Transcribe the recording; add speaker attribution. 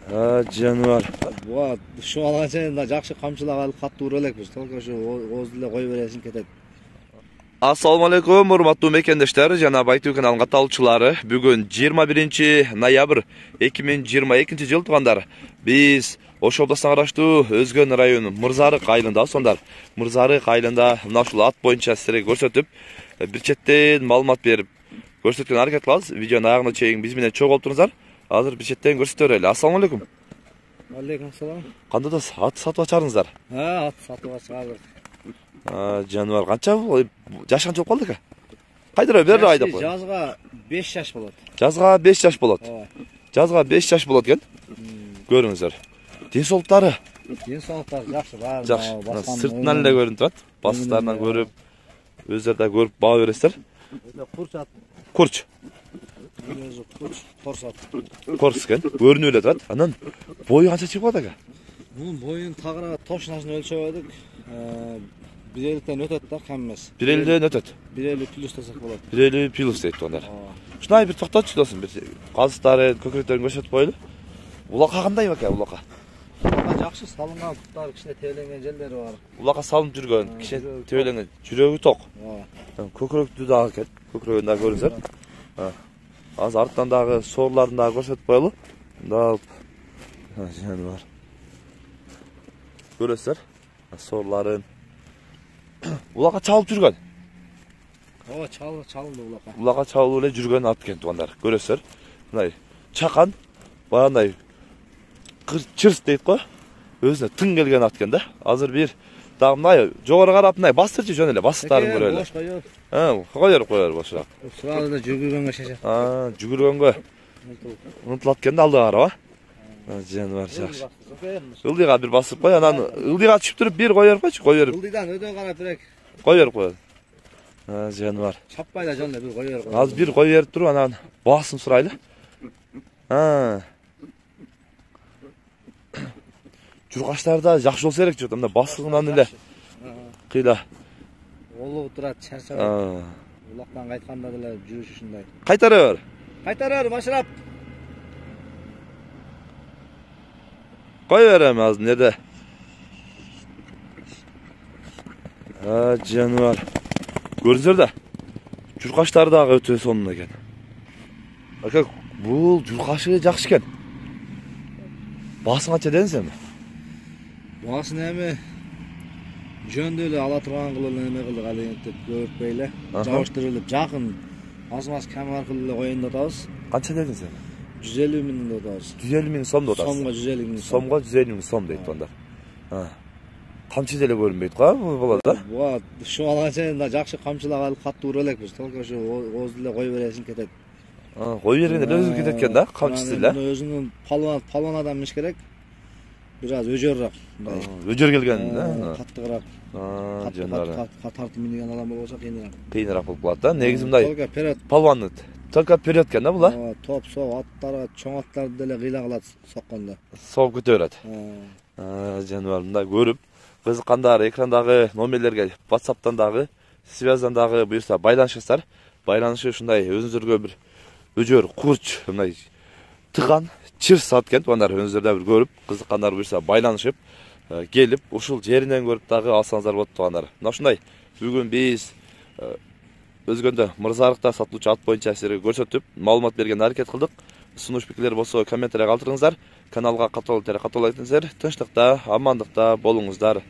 Speaker 1: Жануар.
Speaker 2: Şu alған сайын жақсы қамшылап алып қатты ұра элекпиз. Только şu оз деле кой бересин кетет.
Speaker 1: Assalamu alaikum, урматтуу мекендештер жана Байтуу каналынын катталуучулары. Бүгүн 21 ноябрь 2022 жыл туугандар. Биз Ош областына караштуу Өзгөн районунун Мырзарык айылында сондар. Мырзарык айылында мына ушул ат боюнча силерге көрсөтүп, бир четтен маалымат берип көрсөткөнгө аракет кылабыз. Видеонун аягына чейин биз менен чогуу болуп туруңуздар. Азыр бир четтен көрсөтө берели. Ассаламу алейкум.
Speaker 2: Алейкум салам.
Speaker 1: Кандайсыз? Ат сатып ачарыңыздар?
Speaker 2: Ат сатып ачардык.
Speaker 1: Жануар канча жаш канча болуп калды экен? Кайдыра бери айдап кой.
Speaker 2: Жазга 5 жаш болот.
Speaker 1: Жазга 5 жаш болот. Жазга 5 жаш болот экен. Көрүңүздөр. Денсаулыктары?
Speaker 2: Денсаулыктары жакшы, баары.
Speaker 1: Жакшы. Сыртынан эле көрүнүп турат. Бастарынан көрүп, өздөрү да көрүп баа бересиздер.
Speaker 2: Курч ат.
Speaker 1: Курч.
Speaker 2: Өзү курч, корсат.
Speaker 1: Корс экен. Көрүнүп эле турат. Анан бою канча чыгып калат экен?
Speaker 2: Бунун боюн тагыра тошунасын өлчөп едик. 1.50-ден өтөт да, кем эмес.
Speaker 1: 1.50-ден өтөт.
Speaker 2: 1.50 плюс десек болот.
Speaker 1: 1.50 плюс дейт тугандар. Ушундай бир токтотчу досум, бир казыктары, көкүрөктөрүн көрсөтүп коелу. Улака кандай бекен, улака?
Speaker 2: Улака жакшы салынган, туттары кичине тебеленген жерлери бар.
Speaker 1: Улака салынып жүргөн, кичине тебеленген, жүрөгү ток. Көкүрөктүү дагы экен, көкүрөгүн дагы көрүңүздөр. Азыр арттан дагы соорларын дагы көрсөтүп коелу. Мында жаныбар. Көрөсүздөр, соорларын. Улака чалып жүргөн.
Speaker 2: Чалынды улака.
Speaker 1: Улака чалып эле жүргөн ат экен туугандар. Көрөсүздөр. Мындай чакан, баягындай чырс дейт го. Өзүнө тың келген ат экен да. Азыр бир дагы мындай жогору карап мындай бастырчы жөн эле, бастыктарын көрөлү.
Speaker 2: Бош коёр.
Speaker 1: Коёр бошураак.
Speaker 2: Сразу эле жүгүргөнгө шашат.
Speaker 1: Жүгүргөнгө унутулат экен да алдыга карап, жаныбар жакшы. Ылдыйга бир басып кой, анан ылдыйга түшүп туруп бир коёр койчу, коёр.
Speaker 2: Ылдыйдан өдөн карап берек.
Speaker 1: Коёр. Жаныбар.
Speaker 2: Чаппай да жөн эле бир коёр.
Speaker 1: Азыр бир кой берип туруп анан баасын сурайлы. Журкаштарда жакшы болсо керек жок, мында басыгынан эле кыйла.
Speaker 2: Олуп турат, чарчабайт. Улактан кайтканда деле жүрүш ушундай.
Speaker 1: Кайтара бер,
Speaker 2: машырап.
Speaker 1: Кой берем азыр неде? Жаныбар. Көрүңүздөр да. Журкаштары дагы өтө сонун экен. Ака, бул журкашы жакшы экен. Баасын канча дедиң сен?
Speaker 2: Баасын эми жөндө эле ала турган кылып эме кылдык, ал энтип көрпөй эле, жабыштырып жакын аз кам аркылуу эле коюн деп атабыз.
Speaker 1: Канча дедиң сен?
Speaker 2: 150 миң деп атабыз.
Speaker 1: 150 миң сом деп атабыз.
Speaker 2: Сомго 150 миң.
Speaker 1: Сомго 150 миң сом дейт тугандар. Камчы деле көрүнбөйт го, болот да?
Speaker 2: Şu алган сайын жакшы камчылап алып катты ура элекпиз. Только şu оз деле кой бересин кетет.
Speaker 1: Кой бергенде эле өзү кетет экен да, камчысы эле.
Speaker 2: Өзүнүн палван адам эмес керек. Бир аз өжөрүрөөк, мындай.
Speaker 1: Өжөр келген да.
Speaker 2: Каттыгыраак.
Speaker 1: Жаныбар.
Speaker 2: Тартып минген адам болсо кыйыныраак.
Speaker 1: Кыйыныраак болуп калат да. Негизи мындай.
Speaker 2: Только вперед.
Speaker 1: Палванды. Только вперед экен да була.
Speaker 2: Топ соо аттары, чоң аттарды деле кыйла кылат соккондо.
Speaker 1: Сооп кете берет. Жаныбар мындай көрүп кызыккандар экрандагы номерлерге WhatsApp'тан дагы, связдан дагы буюрса байланышасыздар. Байланышы ушундай өзүңүзгө бир өжөр, курч, мындай тыган, чырс ат экен. Туугандар өзүңүздөр да бир көрүп, кызыккандар буюрса байланышып, келип, ушул жеринен көрүп дагы алсаңыздар болот туугандар. Мына ушундай бүгүн биз Өзгөндө Мырзарыкта сатылуучу ат боюнча силерге көрсөтүп, маалымат берген аракет кылдык. Сунуш пикирлер болсо комментария калтырыңыздар. Каналга катуу айтыңыздар. Тынчтыкта, амандыкта болуңуздар.